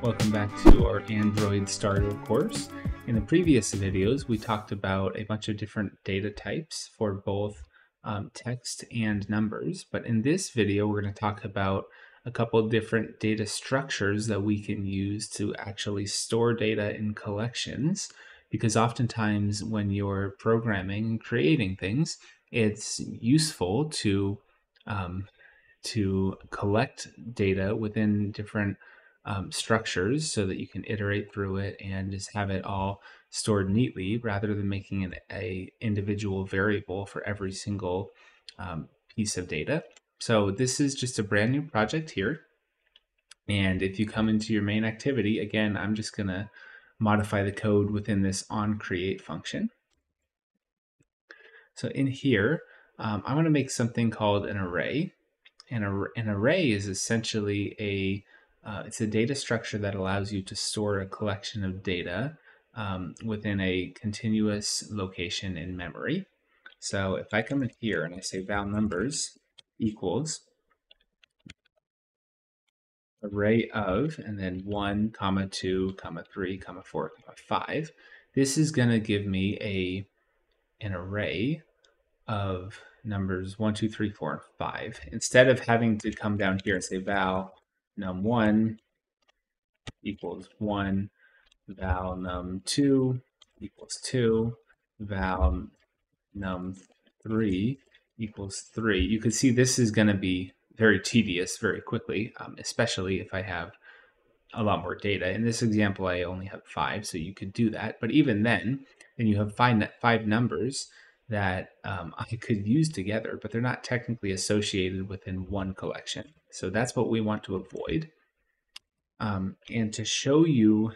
Welcome back to our Android starter course. In the previous videos, we talked about a bunch of different data types for both text and numbers. But in this video, we're going to talk about a couple different data structures that we can use to actually store data in collections. Because oftentimes when you're programming and creating things, it's useful to collect data within different structures so that you can iterate through it and just have it all stored neatly rather than making it a individual variable for every single piece of data. So this is just a brand new project here. And if you come into your main activity, again, I'm just going to modify the code within this onCreate function. So in here, I'm going to make something called an array. And an array is essentially it's a data structure that allows you to store a collection of data within a continuous location in memory. So if I come in here and I say val numbers equals array of, and then 1, comma 2, comma 3, comma 4, comma 5, this is going to give me an array of numbers 1, 2, 3, 4, and 5. Instead of having to come down here and say val num1 equals 1, val num2 equals 2, val num3 equals 3. You can see this is going to be very tedious very quickly, especially if I have a lot more data. In this example, I only have 5, so you could do that. But even then you have five numbers that I could use together, but they're not technically associated within one collection. So that's what we want to avoid. And to show you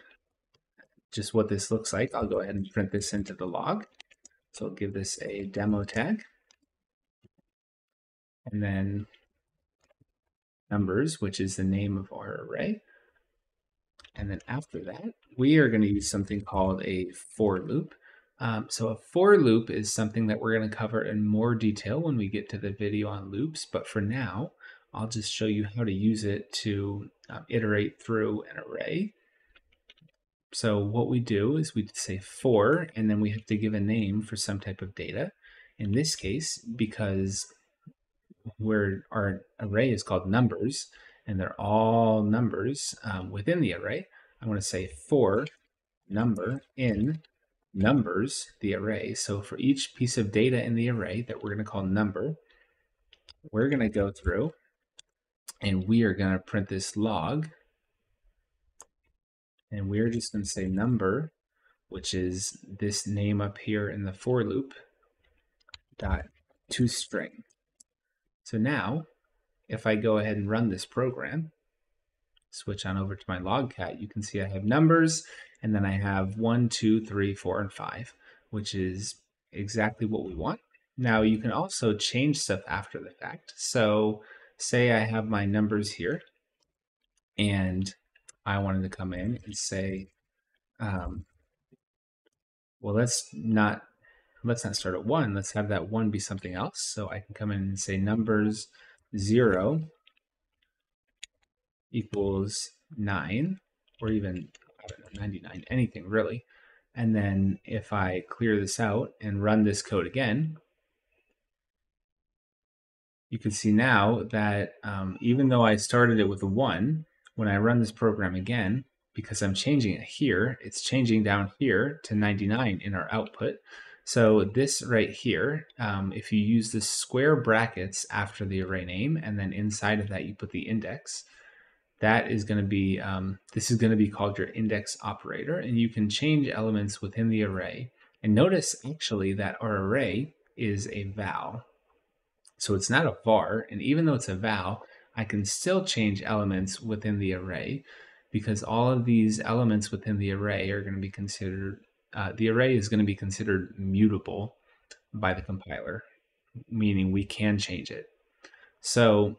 just what this looks like, I'll go ahead and print this into the log. So I'll give this a demo tag. And then numbers, which is the name of our array. And then after that, we are going to use something called a for loop. So a for loop is something that we're going to cover in more detail when we get to the video on loops. But for now, I'll just show you how to use it to iterate through an array. So what we do is we say for, and then we have to give a name for some type of data. In this case, because our array is called numbers, and they're all numbers within the array, I'm going to say for number in numbers, the array. So for each piece of data in the array that we're going to call number, we're going to go through and we are going to print this log. And we're just going to say number, which is this name up here in the for loop, dot toString. So now, if I go ahead and run this program, switch on over to my logcat, you can see I have numbers, and then I have 1, 2, 3, 4, and 5, which is exactly what we want. Now you can also change stuff after the fact. So say I have my numbers here, and I wanted to come in and say, well, let's not start at 1. Let's have that 1 be something else. So I can come in and say numbers 0 equals 9, or even, I don't know, 99, anything really. And then if I clear this out and run this code again, you can see now that even though I started it with a 1, when I run this program again, because I'm changing it here, it's changing down here to 99 in our output. So this right here, if you use the square brackets after the array name, and then inside of that you put the index, that is going to be, this is going to be called your index operator, and you can change elements within the array. And notice actually that our array is a val. So it's not a var, and even though it's a val, I can still change elements within the array because all of these elements within the array are going to be considered, the array is going to be considered mutable by the compiler, meaning we can change it. So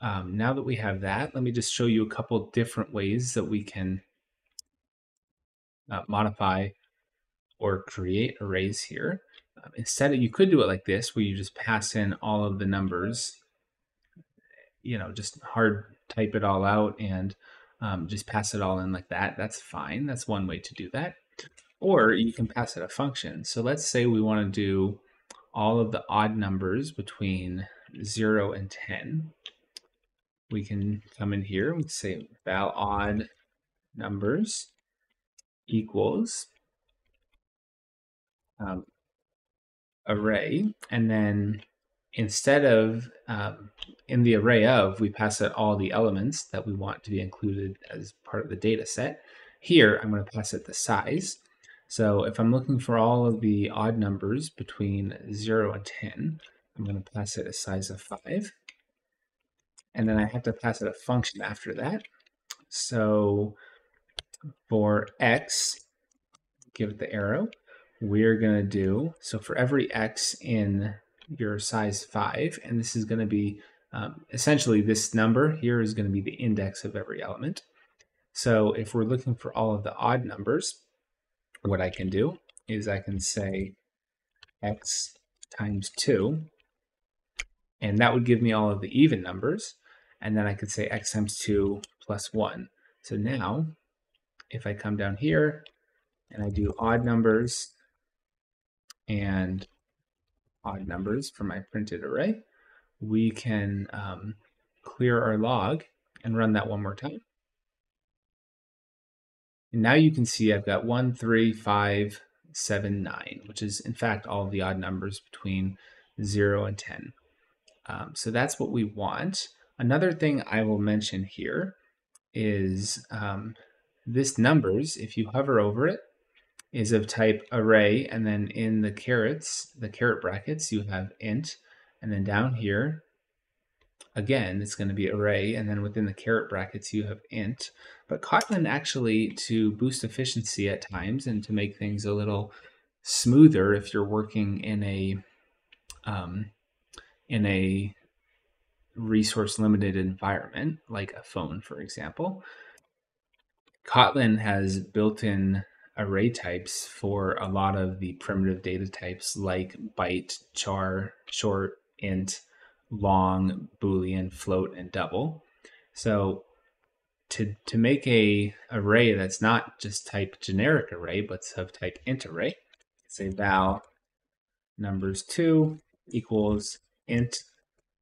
now that we have that, let me just show you a couple different ways that we can modify or create arrays here. Instead, you could do it like this, where you just pass in all of the numbers, just hard type it all out and just pass it all in like that. That's fine. That's one way to do that. Or you can pass it a function. So let's say we want to do all of the odd numbers between 0 and 10. We can come in here and say val odd numbers equals array, and then instead of in the array of, we pass it all the elements that we want to be included as part of the data set. Here, I'm going to pass it the size. So if I'm looking for all of the odd numbers between 0 and 10, I'm going to pass it a size of 5. And then I have to pass it a function after that. So for x, give it the arrow, we're going to do, so for every x in your size 5, and this is going to be essentially this number here is going to be the index of every element. So if we're looking for all of the odd numbers, what I can do is I can say x times 2, and that would give me all of the even numbers, and then I could say x times 2 plus 1. So now if I come down here and I do odd numbers and odd numbers for my printed array, we can clear our log and run that one more time. And now you can see I've got 1, 3, 5, 7, 9, which is in fact all of the odd numbers between 0 and 10. So that's what we want. Another thing I will mention here is this numbers, if you hover over it, is of type array, and then in the caret brackets, you have int, and then down here, again, it's going to be array, and then within the caret brackets, you have int. But Kotlin actually, to boost efficiency at times and to make things a little smoother if you're working in a resource limited environment, like a phone, for example, Kotlin has built-in array types for a lot of the primitive data types like byte, char, short, int, long, boolean, float, and double. So to make a array that's not just type generic array, but of type int array, say val numbers 2 equals int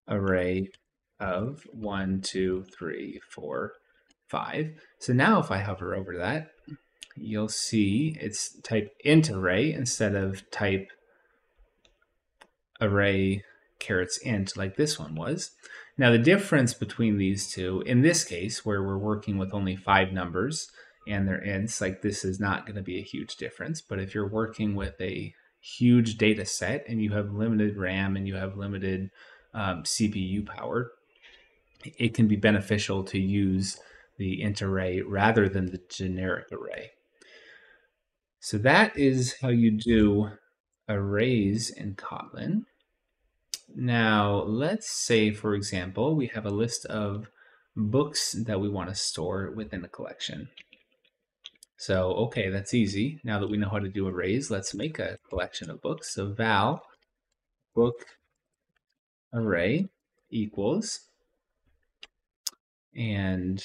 array of 1, 2, 3, 4, 5. So now if I hover over that, you'll see it's type int array instead of type array carets int like this one was. Now the difference between these two, in this case where we're working with only 5 numbers and they're ints, like this is not going to be a huge difference. But if you're working with a huge data set and you have limited RAM and you have limited CPU power, it can be beneficial to use the int array rather than the generic array. So that is how you do arrays in Kotlin. Now, let's say, for example, we have a list of books that we want to store within a collection. So, okay, that's easy. Now that we know how to do arrays, let's make a collection of books. So val book array equals, and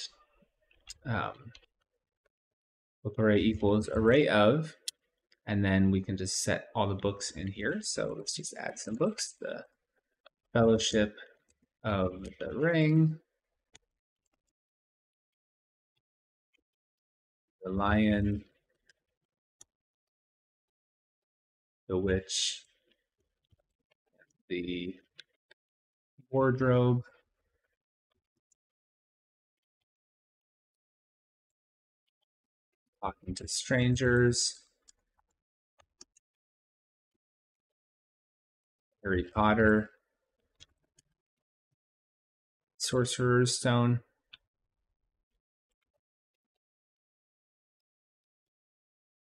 book array equals array of, and then we can just set all the books in here. So let's just add some books. The Fellowship of the Ring, The Lion, The Witch, The Wardrobe, Talking to Strangers, Harry Potter, Sorcerer's Stone,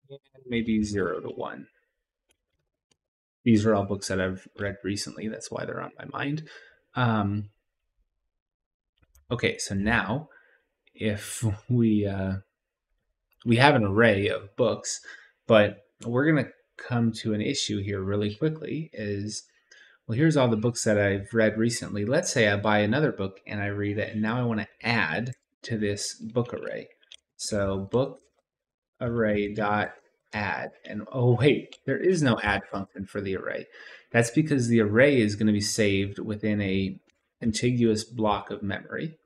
and maybe 0 to 1. These are all books that I've read recently. That's why they're on my mind. Okay, so now if we have an array of books, but we're going to come to an issue here really quickly is, well, here's all the books that I've read recently. Let's say I buy another book and I read it, and now I want to add to this book array. So book array dot add, and oh wait, there is no add function for the array. That's because the array is going to be saved within a contiguous block of memory.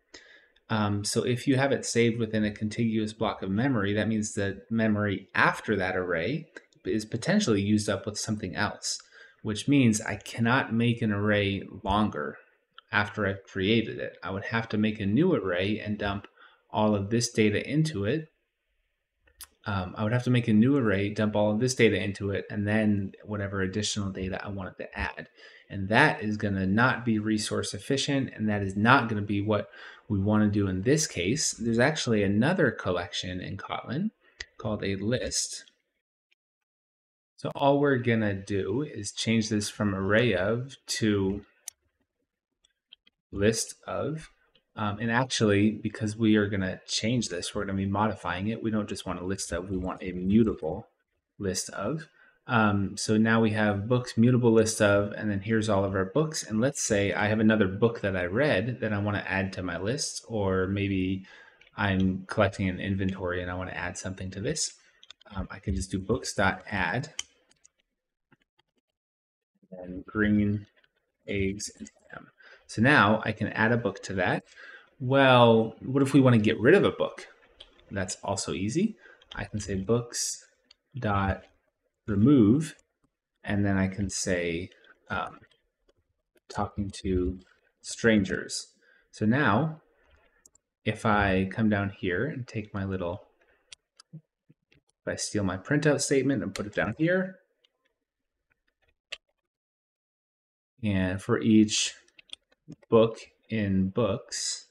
So if you have it saved within a contiguous block of memory, that means that memory after that array is potentially used up with something else, which means I cannot make an array longer after I've created it. I would have to make a new array and dump all of this data into it. I would have to make a new array, dump all of this data into it, and then whatever additional data I wanted to add. And that is going to not be resource efficient, and that is not going to be what we want to do in this case. There's actually another collection in Kotlin called a list. So all we're going to do is change this from array of to list of. And actually, because we are going to change this, we're going to be modifying it. We don't just want a list of, we want a mutable list of. So now we have books, mutable list of, and then here's all of our books. And let's say I have another book that I read that I want to add to my list, or maybe I'm collecting an inventory and I want to add something to this. I can just do books.add, and green, eggs, and ham. So now I can add a book to that. Well, what if we want to get rid of a book? That's also easy. I can say books dot remove, and then I can say talking to strangers. So now if I come down here and take my little, if I steal my printout statement and put it down here, and for each book in books,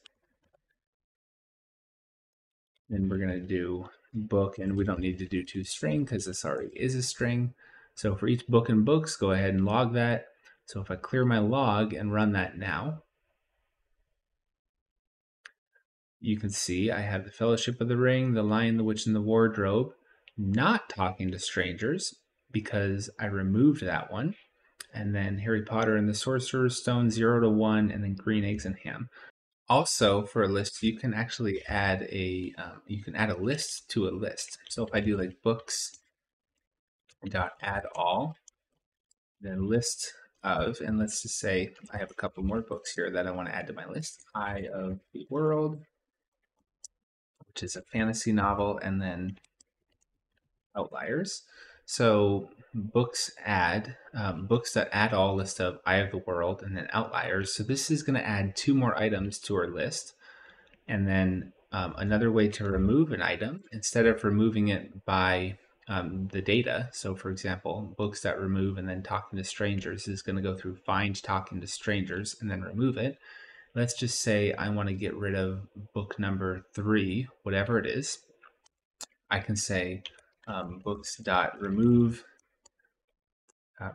then we're going to do book, and we don't need to do toString because this already is a string. So for each book in books, go ahead and log that. So if I clear my log and run that now, you can see I have the Fellowship of the Ring, the Lion, the Witch, and the Wardrobe, not talking to strangers because I removed that one. And then Harry Potter and the Sorcerer's Stone, 0 to 1, and then green eggs and ham. Also, for a list, you can actually add a list to a list. So if I do like books dot add all, then list of, and let's just say I have a couple more books here that I want to add to my list. Eye of the World, which is a fantasy novel, and then Outliers. So books add all list of Eye of the World and then Outliers. So this is going to add 2 more items to our list. And then another way to remove an item, instead of removing it by the data, so for example, books.remove and then talking to strangers is going to go through find talking to strangers and then remove it. Let's just say I want to get rid of book number 3, whatever it is. I can say books.remove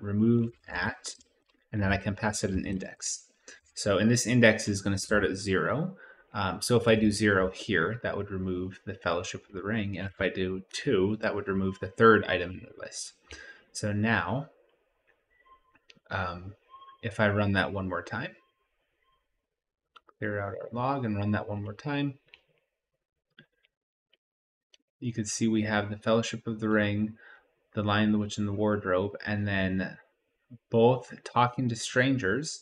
remove at, and then I can pass it an index. So, and this index is going to start at 0. So if I do 0 here, that would remove the Fellowship of the Ring. And if I do 2, that would remove the 3rd item in the list. So now, if I run that one more time, clear out our log and run that one more time, you can see we have the Fellowship of the Ring, the Lion, the Witch, and the Wardrobe, and then both talking to strangers,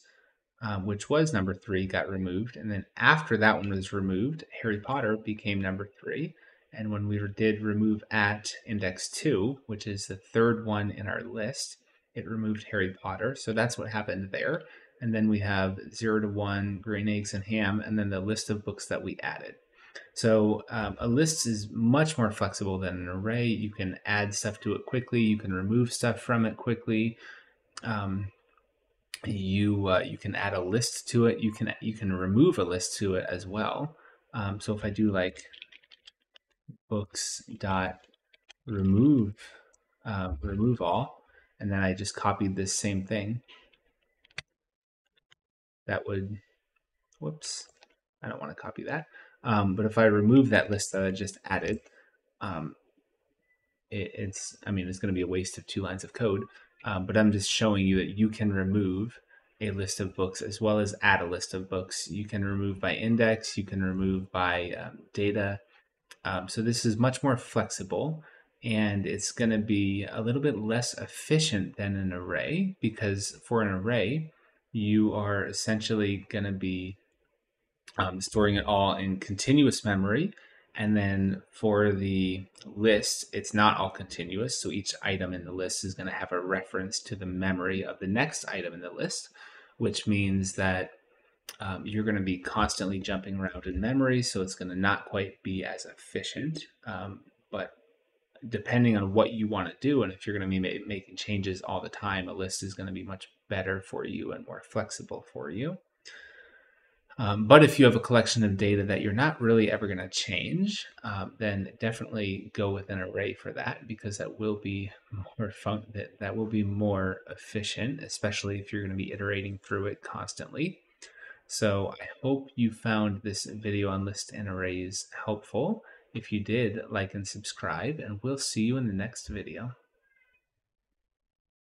which was number 3, got removed. And then after that one was removed, Harry Potter became number 3. And when we did remove at index 2, which is the 3rd one in our list, it removed Harry Potter. So that's what happened there. And then we have 0 to 1, green eggs and ham, and then the list of books that we added. So a list is much more flexible than an array. You can add stuff to it quickly. You can remove stuff from it quickly. You can add a list to it. You can remove a list to it as well. So if I do like books dot remove remove all, and then I just copied this same thing, that would, whoops, I don't want to copy that. But if I remove that list that I just added, it's going to be a waste of 2 lines of code. But I'm just showing you that you can remove a list of books as well as add a list of books. You can remove by index, you can remove by data. So this is much more flexible, and it's going to be a little bit less efficient than an array, because for an array, you are essentially going to be storing it all in continuous memory. And then for the list, it's not all continuous. So each item in the list is going to have a reference to the memory of the next item in the list, which means that you're going to be constantly jumping around in memory. So it's going to not quite be as efficient. But depending on what you want to do, and if you're going to be making changes all the time, a list is going to be much better for you and more flexible for you. But if you have a collection of data that you're not really ever going to change, then definitely go with an array for that, because that will be more fun. That will be more efficient, especially if you're going to be iterating through it constantly. So I hope you found this video on lists and arrays helpful. If you did, like and subscribe, and we'll see you in the next video.